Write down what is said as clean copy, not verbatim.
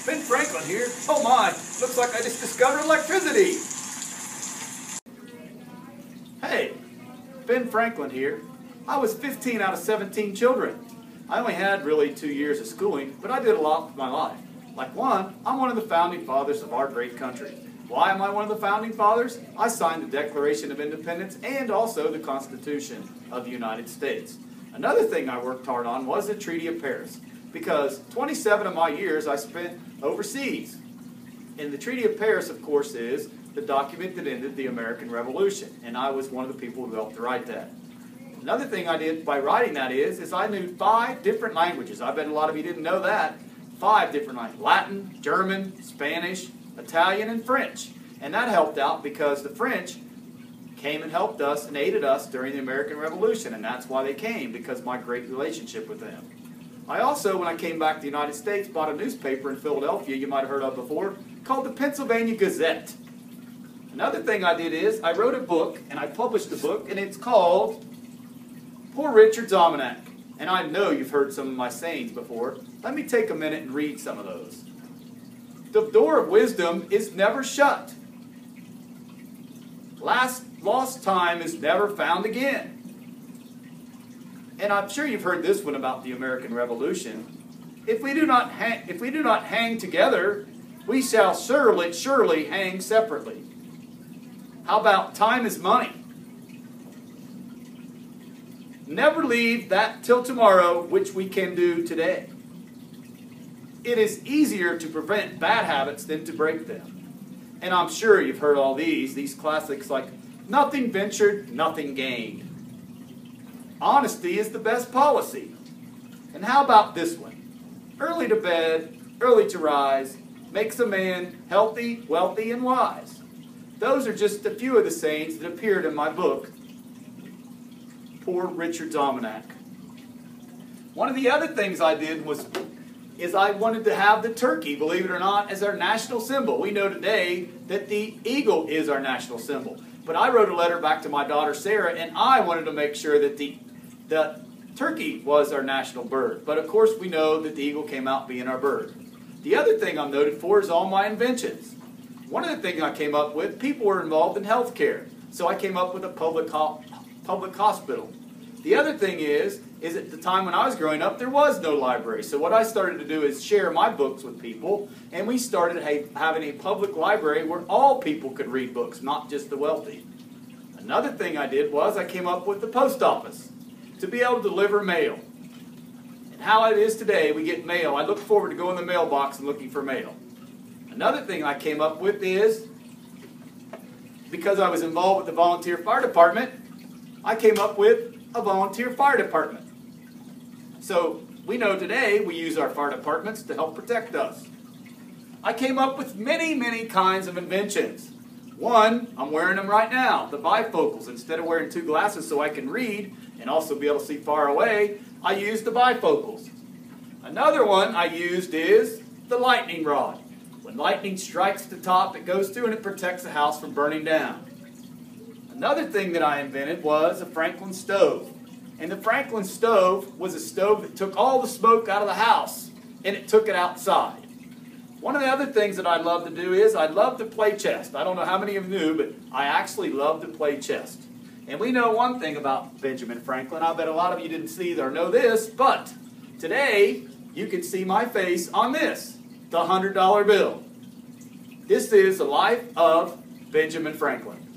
Ben Franklin here. Oh my, looks like I just discovered electricity. Hey, Ben Franklin here. I was 15 out of 17 children. I only had really 2 years of schooling, but I did a lot with my life. Like one, I'm one of the founding fathers of our great country. Why am I one of the founding fathers? I signed the Declaration of Independence and also the Constitution of the United States. Another thing I worked hard on was the Treaty of Paris, because 27 of my years I spent overseas. And the Treaty of Paris, of course, is the document that ended the American Revolution, and I was one of the people who helped to write that. Another thing I did by writing that is I knew 5 different languages. I bet a lot of you didn't know that. 5 different languages: Latin, German, Spanish, Italian, and French. And that helped out because the French came and helped us and aided us during the American Revolution, and that's why they came, because of my great relationship with them. I also, when I came back to the United States, bought a newspaper in Philadelphia you might have heard of before called the Pennsylvania Gazette. Another thing I did is I wrote a book, and I published a book, and it's called Poor Richard's Almanac. And I know you've heard some of my sayings before. Let me take a minute and read some of those. The door of wisdom is never shut. Lost time is never found again. And I'm sure you've heard this one about the American Revolution. If we do not hang together, we shall surely hang separately. How about time is money? Never leave that till tomorrow, which we can do today. It is easier to prevent bad habits than to break them. And I'm sure you've heard all these classics like, nothing ventured, nothing gained. Honesty is the best policy. And how about this one? Early to bed, early to rise, makes a man healthy, wealthy, and wise. Those are just a few of the sayings that appeared in my book, Poor Richard's Almanac. One of the other things I did is I wanted to have the turkey, believe it or not, as our national symbol. We know today that the eagle is our national symbol. But I wrote a letter back to my daughter Sarah, and I wanted to make sure that the turkey was our national bird. But of course we know that the eagle came out being our bird. The other thing I'm noted for is all my inventions. One of the things I came up with, people were involved in health care. So I came up with a public hospital. The other thing is at the time when I was growing up, there was no library. So what I started to do is share my books with people, and we started having a public library where all people could read books, not just the wealthy. Another thing I did was I came up with the post office to be able to deliver mail. And how it is today, we get mail. I look forward to going to the mailbox and looking for mail. Another thing I came up with is, because I was involved with the volunteer fire department, I came up with a volunteer fire department. So we know today we use our fire departments to help protect us. I came up with many kinds of inventions. One, I'm wearing them right now, the bifocals. Instead of wearing 2 glasses so I can read and also be able to see far away, I used the bifocals. Another one I used is the lightning rod. When lightning strikes the top, it goes through and it protects the house from burning down. Another thing that I invented was a Franklin stove. And the Franklin stove was a stove that took all the smoke out of the house and it took it outside. One of the other things that I love to do is I love to play chess. I don't know how many of you knew, but I actually love to play chess. And we know one thing about Benjamin Franklin. I bet a lot of you didn't see or know this, but today you can see my face on this, the $100 bill. This is the life of Benjamin Franklin.